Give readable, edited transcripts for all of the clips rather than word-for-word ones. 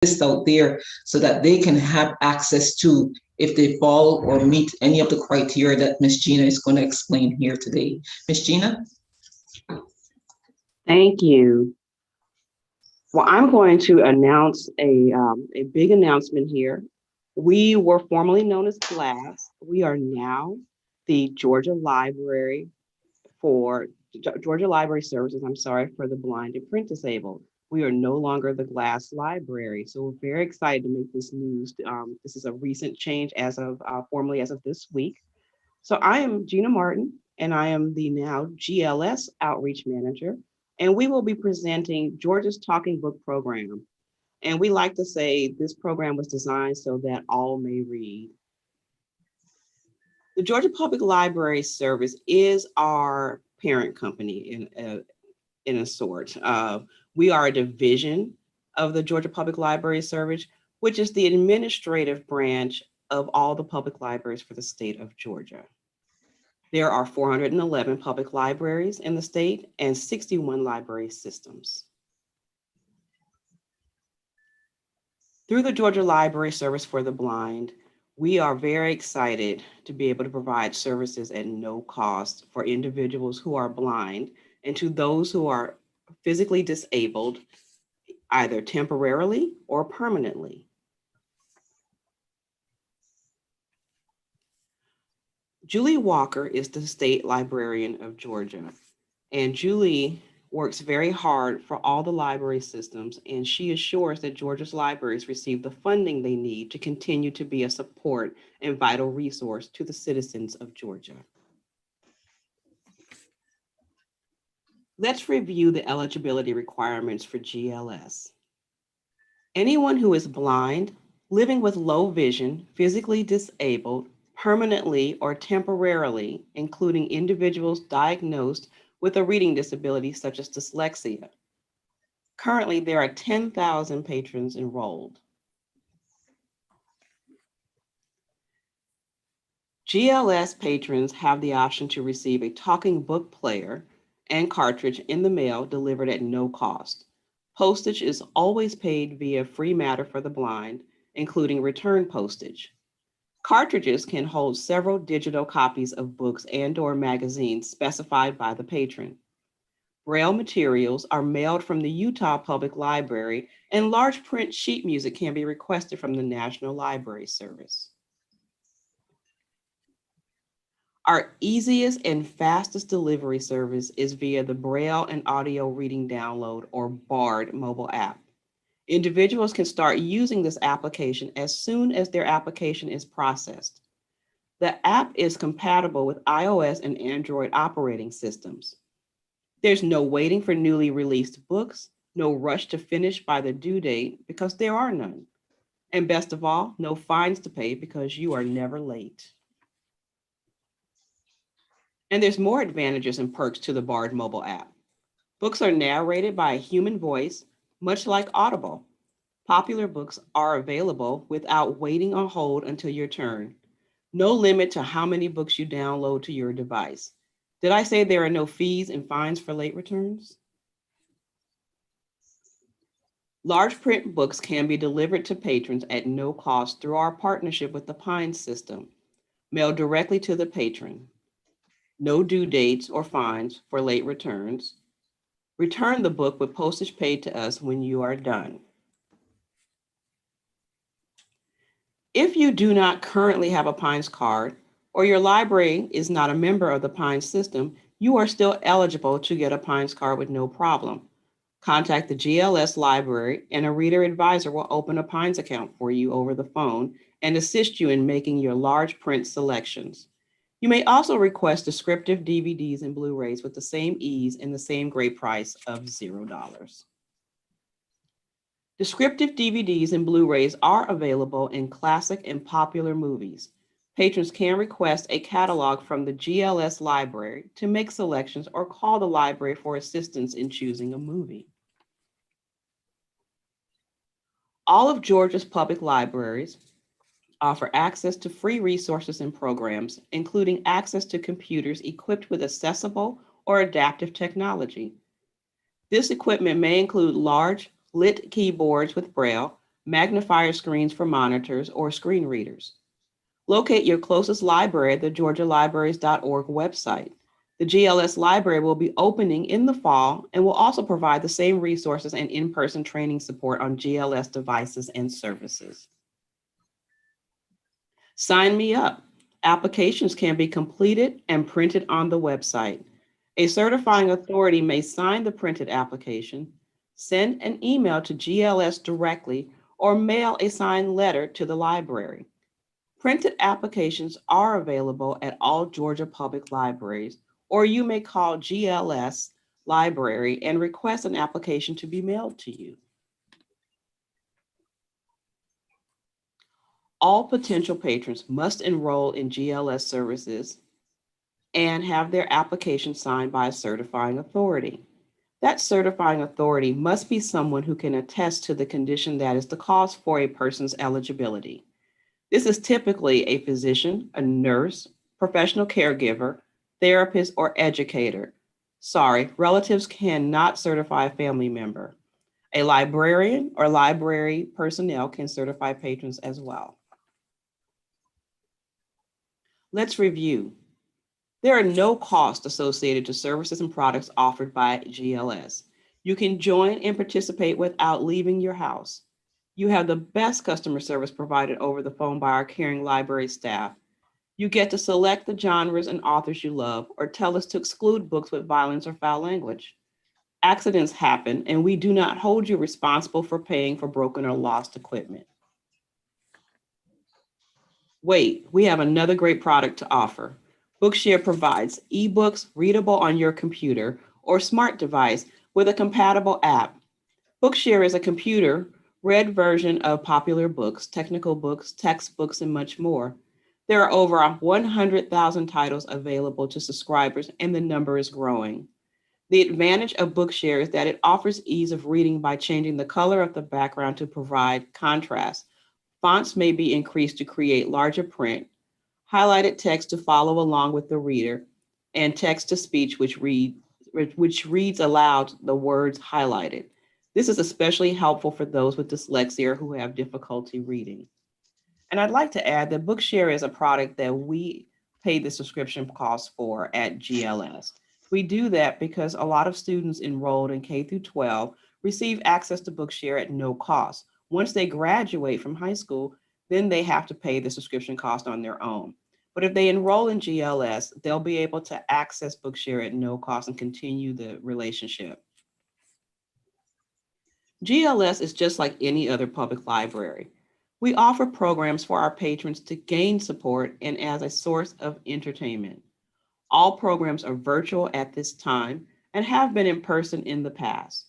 list out there so that they can have access to if they fall or meet any of the criteria that Ms. Gina is going to explain here today. Ms. Gina? Thank you. Well, I'm going to announce a big announcement here. We were formerly known as GLASS. We are now the Georgia Library for Georgia Library Services, I'm sorry, for the blind and print disabled. We are no longer the GLASS Library. So we're very excited to make this news. This is a recent change as of formally as of this week. So I am Gina Martin, and I am the now GLS Outreach Manager, and we will be presenting Georgia's Talking Book Program. And we like to say this program was designed so that all may read. The Georgia Public Library Service is our parent company in a sort. We are a division of the Georgia Public Library Service, which is the administrative branch of all the public libraries for the state of Georgia. There are 411 public libraries in the state and 61 library systems. Through the Georgia Library Service for the Blind, we are very excited to be able to provide services at no cost for individuals who are blind and to those who are physically disabled, either temporarily or permanently. Julie Walker is the state librarian of Georgia, and Julie works very hard for all the library systems, and she assures that Georgia's libraries receive the funding they need to continue to be a support and vital resource to the citizens of Georgia. Let's review the eligibility requirements for GLS. Anyone who is blind, living with low vision, physically disabled, permanently or temporarily, including individuals diagnosed with a reading disability such as dyslexia. Currently, there are 10,000 patrons enrolled. GLS patrons have the option to receive a talking book player and cartridge in the mail delivered at no cost. Postage is always paid via Free Matter for the Blind, including return postage. Cartridges can hold several digital copies of books and/or magazines specified by the patron. Braille materials are mailed from the Utah Public Library, and large print sheet music can be requested from the National Library Service. Our easiest and fastest delivery service is via the Braille and Audio Reading Download, or BARD mobile app. Individuals can start using this application as soon as their application is processed. The app is compatible with iOS and Android operating systems. There's no waiting for newly released books, no rush to finish by the due date because there are none. And best of all, no fines to pay because you are never late. And there's more advantages and perks to the BARD mobile app. Books are narrated by a human voice, much like Audible. Popular books are available without waiting on hold until your turn. No limit to how many books you download to your device. Did I say there are no fees and fines for late returns? Large print books can be delivered to patrons at no cost through our partnership with the Pine system, mailed directly to the patron. No due dates or fines for late returns. Return the book with postage paid to us when you are done. If you do not currently have a Pines card, or your library is not a member of the Pines system, you are still eligible to get a Pines card with no problem. Contact the GLS library and a reader advisor will open a Pines account for you over the phone and assist you in making your large print selections. You may also request descriptive DVDs and Blu-rays with the same ease and the same great price of $0. Descriptive DVDs and Blu-rays are available in classic and popular movies. Patrons can request a catalog from the GLS library to make selections or call the library for assistance in choosing a movie. All of Georgia's public libraries offer access to free resources and programs, including access to computers equipped with accessible or adaptive technology. This equipment may include large lit keyboards with Braille, magnifier screens for monitors or screen readers. Locate your closest library at the georgialibraries.org website. The GLS library will be opening in the fall and will also provide the same resources and in-person training support on GLS devices and services. Sign me up. Applications can be completed and printed on the website. A certifying authority may sign the printed application, send an email to GLS directly, or mail a signed letter to the library. Printed applications are available at all Georgia public libraries, or you may call GLS Library and request an application to be mailed to you. All potential patrons must enroll in GLS services and have their application signed by a certifying authority. That certifying authority must be someone who can attest to the condition that is the cause for a person's eligibility. This is typically a physician, a nurse, professional caregiver, therapist, or educator. Sorry, relatives cannot certify a family member. A librarian or library personnel can certify patrons as well. Let's review. There are no costs associated to services and products offered by GLS. You can join and participate without leaving your house. You have the best customer service provided over the phone by our caring library staff. You get to select the genres and authors you love, or tell us to exclude books with violence or foul language. Accidents happen, and we do not hold you responsible for paying for broken or lost equipment. Wait, we have another great product to offer. Bookshare provides ebooks readable on your computer or smart device with a compatible app. Bookshare is a computer read version of popular books, technical books, textbooks, and much more. There are over 100,000 titles available to subscribers, and the number is growing. The advantage of Bookshare is that it offers ease of reading by changing the color of the background to provide contrast. Fonts may be increased to create larger print, highlighted text to follow along with the reader, and text to speech which reads aloud the words highlighted. This is especially helpful for those with dyslexia who have difficulty reading. And I'd like to add that Bookshare is a product that we pay the subscription cost for at GLS. We do that because a lot of students enrolled in K through 12 receive access to Bookshare at no cost. Once they graduate from high school, then they have to pay the subscription cost on their own. But if they enroll in GLS, they'll be able to access Bookshare at no cost and continue the relationship. GLS is just like any other public library. We offer programs for our patrons to gain support and as a source of entertainment. All programs are virtual at this time and have been in person in the past.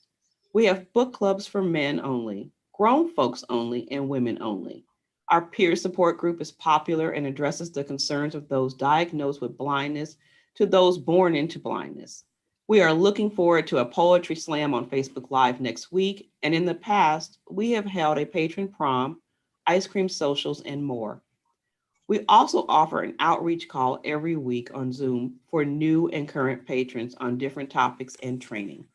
We have book clubs for men only, grown folks only, and women only. Our peer support group is popular and addresses the concerns of those diagnosed with blindness to those born into blindness. We are looking forward to a poetry slam on Facebook Live next week, and in the past, we have held a patron prom, ice cream socials, and more. We also offer an outreach call every week on Zoom for new and current patrons on different topics and training.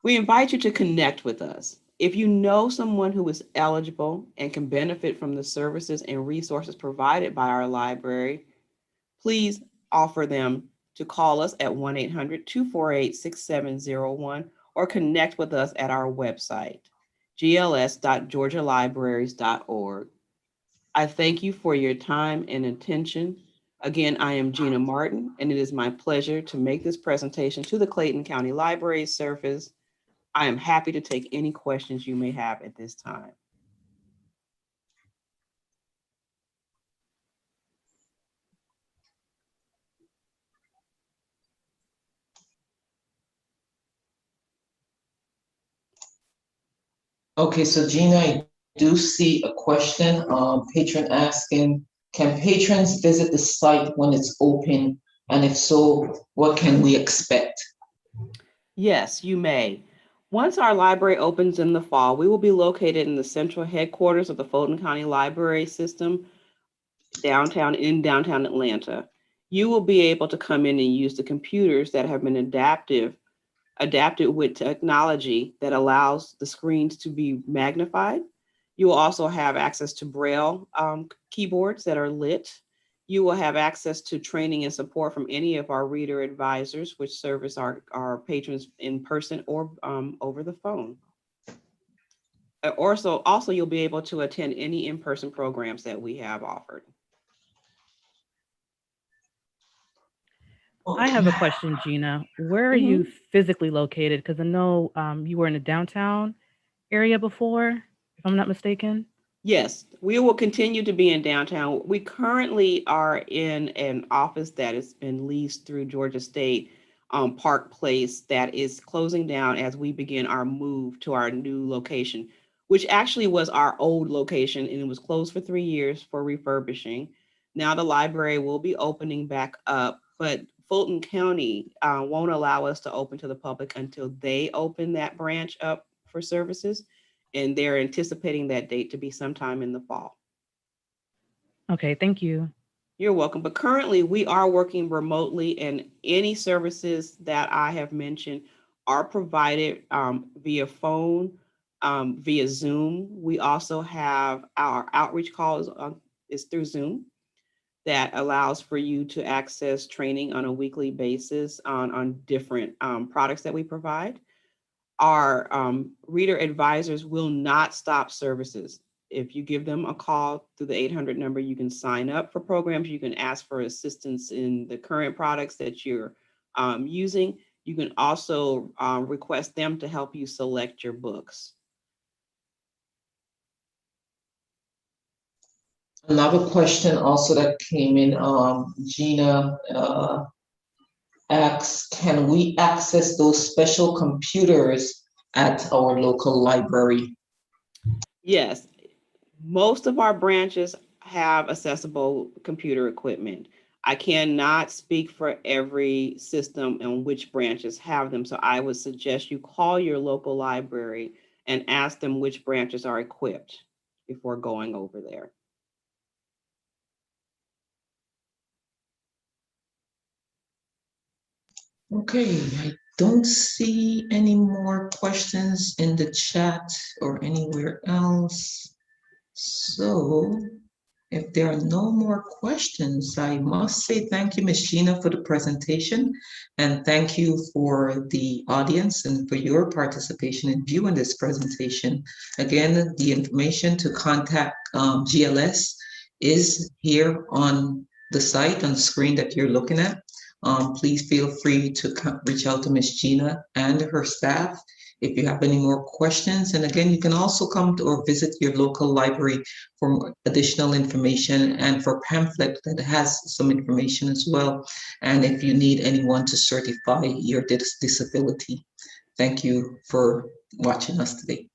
We invite you to connect with us. If you know someone who is eligible and can benefit from the services and resources provided by our library, please offer them to call us at 1-800-248-6701 or connect with us at our website, gls.georgialibraries.org. I thank you for your time and attention. Again, I am Gina Martin, and it is my pleasure to make this presentation to the Clayton County Library Service. I am happy to take any questions you may have at this time. Okay, so Gina, I do see a question, patron asking, can patrons visit the site when it's open? And if so, what can we expect? Yes, you may. Once our library opens in the fall, we will be located in the central headquarters of the Fulton County Library System in downtown Atlanta. You will be able to come in and use the computers that have been adaptive adapted with technology that allows the screens to be magnified. You will also have access to Braille keyboards that are lit. You will have access to training and support from any of our reader advisors, which service our patrons in person or over the phone. Also, you'll be able to attend any in-person programs that we have offered. I have a question, Gina. Where are you physically located? Because I know you were in the downtown area before, if I'm not mistaken. Yes, we will continue to be in downtown. We currently are in an office that has been leased through Georgia State Park Place that is closing down as we begin our move to our new location, which actually was our old location and it was closed for 3 years for refurbishing. Now the library will be opening back up, but Fulton County won't allow us to open to the public until they open that branch up for services. And they're anticipating that date to be sometime in the fall. Okay, thank you. You're welcome. But currently, we are working remotely, and any services that I have mentioned are provided via phone, via Zoom. We also have our outreach calls is through Zoom that allows for you to access training on a weekly basis on different products that we provide. Our reader advisors will not stop services. If you give them a call through the 800 number, you can sign up for programs. You can ask for assistance in the current products that you're using. You can also request them to help you select your books. Another question also that came in, Gina asks, can we access those special computers at our local library? Yes, most of our branches have accessible computer equipment. I cannot speak for every system and which branches have them. So I would suggest you call your local library and ask them which branches are equipped before going over there. Okay, I don't see any more questions in the chat or anywhere else. So if there are no more questions, I must say thank you, Ms. Gina, for the presentation. And thank you for the audience and for your participation in viewing this presentation. Again, the information to contact GLS is here on the site, on the screen that you're looking at. Please feel free to reach out to Ms. Gina and her staff if you have any more questions. And again, you can also come to or visit your local library for additional information and for pamphlet that has some information as well. And if you need anyone to certify your disability. Thank you for watching us today.